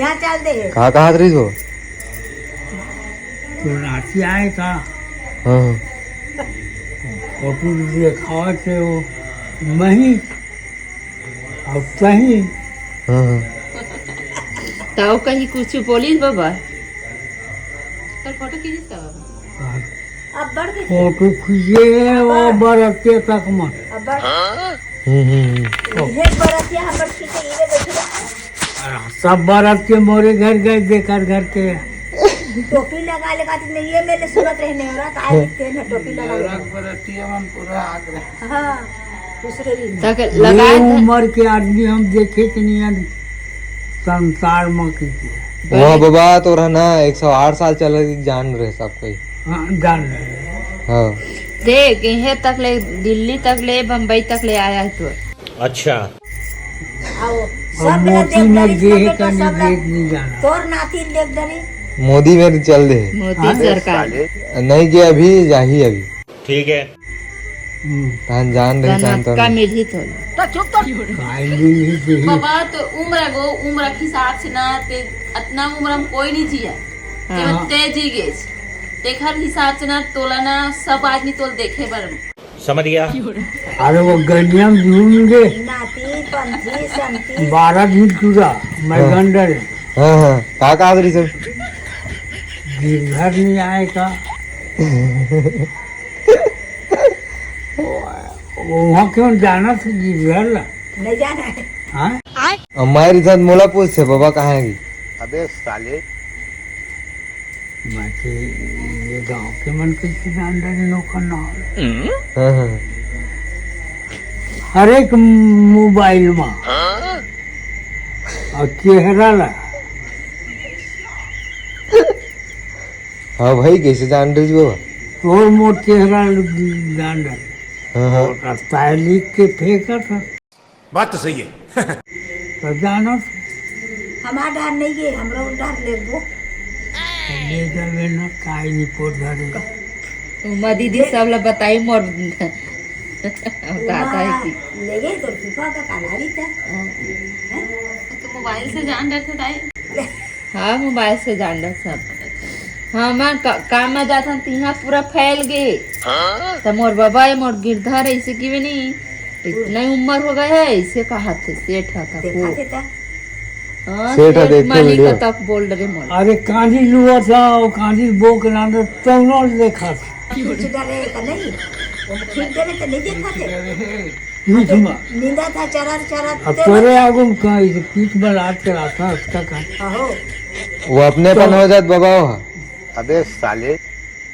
क्या चल दे कहाँ रही हो? तो रांची आए था हाँ फोटो देखा थे वो मही और सही हाँ ताऊ कहीं कुछ बोली बाबा तर फोटो खींची था बाबा अब बढ़ गई फोटो खींचे वो बरते तक मत अब बढ़ हम्म। ये बरतिया अब बढ़ के ये बैठे सब बरत के मोरे घर गए देकर घर के टोपी लगा ले बात नहीं ये मेरे सूरत रहने हो रहा काय दिखते हैं ना टोपी लगा ले हाँ दूसरे दिन तक ये लगाया था उम्र के आदमी हम देखे कि नहीं संसार में की वहाँ बाबा तो रहना 108 साल चल रही जान रहे सब कोई। हाँ, जान रहे हैं। हाँ देख यहाँ तक ले दिल्ली तक ले बम्बई तक ले आया है तो अच्छा आओ और सब मेरा मोती देख में डरी देह सब का बेटा सब नहीं देख नहीं जाना तोर नाती देख डरी मोदी में चल दे मोदी सरकार नहीं गया अभी जाही अभी ठीक है तान जान रही तान का मिली तो तो चुप तो कायली ही देही बाबा तो उम्र गो उम्र के हिसाब से ना ते इतना उम्र हम कोई नहीं जिया हाँ। ते जी गए देखर हिसाब से ना तोला ना सब आदमी तोल देखे बर समझ गया अरे वो गनियम झूमेंगे नाती पंथी संती 12 दिन चूरा मैं हाँ। गंडर हाँ हाँ कहाँ रही सब? गिरधर नहीं आएगा वहाँ क्यों जाना था गिरधर ला नहीं जाना है हाँ? हमारे साथ मोला पूछ से बाबा कहाँ है? अबे साले बाकी ये गांव के मन के अंदर नौकर ना हो हाँ हाँ हर एक मोबाइल में और चेहरा ला हाँ भाई कैसे जान रही बाबा? और मोट चेहरा जान रहा हाँ हाँ रास्ता लिख के फेंका था बात तो सही है तो जाना हमारा डर नहीं है हमरा डर ले वो ले जावे ना काई रिपोर्ट धरेगा उमा दीदी सब लोग बताई मोर बताता है कि ले गए तो फीफा का कनारी था तो मोबाइल से जान रहे थे ताई हाँ मोबाइल से जान रहा सब हाँ मैं काम में जाता तो यहाँ पूरा फैल गए तो मोर बाबा है मोर गिरधर ऐसे की भी नहीं इतना ही उम्र हो गया है ऐसे कहा थे सेठ था देखा वो थे था हाँ, सेठ सेठ देख के मालिक वीडियो। तक बोल रहे मोर अरे कांजी लुआ था और कांजी बो के नाम तौनो देखा था कुछ डरे का नहीं वो ठीक डरे तो नहीं देखा थे पीठ में नींदा था चरर चरर अब तोरे आगू में कहा इसे पीठ में लाद के रखा उसका कहा अहो वो अपने अपन हो जात बाबा वहाँ अबे साले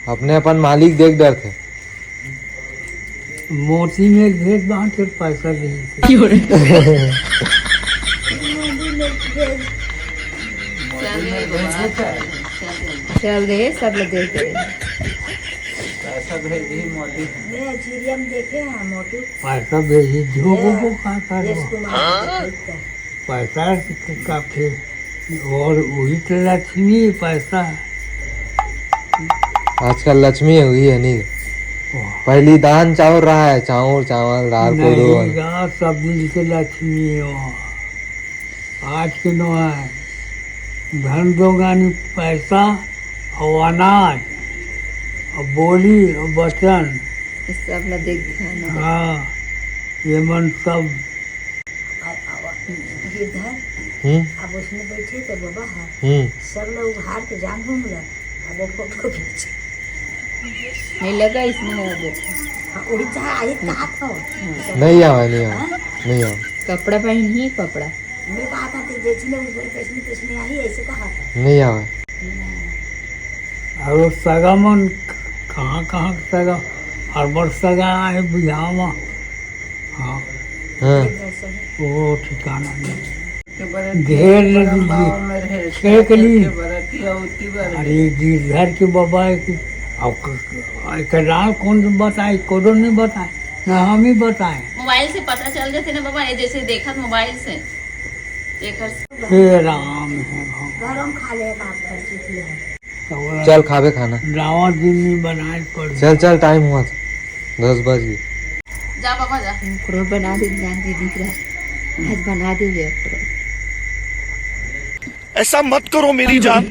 अपने अपन मालिक देख डर थे। मोती में भेज बांध के पैसा दे चल दे सब लोग देख रहे मैं जीरियम देखे हैं मोटू पैसा भेजी झोंको को खाता देश रहो कुमार पैसा का फिर और वही तो लक्ष्मी पैसा आजकल लक्ष्मी हुई है नहीं पहली दान चावल रहा है चावल चावल दाल को दो नहीं यार, सब दिन के लक्ष्मी हो आज के नो है धन दोगानी पैसा और अनाज और बोली और वचन सब लोग देख ध्यान रहे। हाँ ये मन सब गिरधर हम्म अब उसमें बैठे थे बाबा है हम्म सब लोग हार के जान घूम ला अब वो फोटो खींचे नहीं लगा इसमें है देखो हाँ वही चाहे आई कहा था नहीं आवा नहीं आवा नहीं आवा कपड़ा पहन ही कपड़ा मैं कहा था कि जैसे ऊपर कृष्ण कृष्ण आई ऐसे कहा था नहीं आवा और वो सगा मन कहाँ कहाँ के सगा हर बार सगा है बुझावा हाँ हाँ ऐसे ही वो ठिकाना नहीं घेर फेंक ली अरे गिरधर के बाबा है कि अब कौन बताए कोनो नहीं बताए ना हम ही बताए मोबाइल से पता चल जाते ना बाबा ये जैसे देखा मोबाइल से देखकर हे राम है राम गरम खा ले आप कर चुकी है तो चल खावे खाना रावण दिन में बनाए पड़ चल चल टाइम हुआ था 10 बज गए। जा बाबा जा ओकरो बना दे गांधी दिख रहा है आज बना दे ओकरो ऐसा मत करो मेरी जान,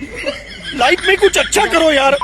लाइफ में कुछ अच्छा करो यार।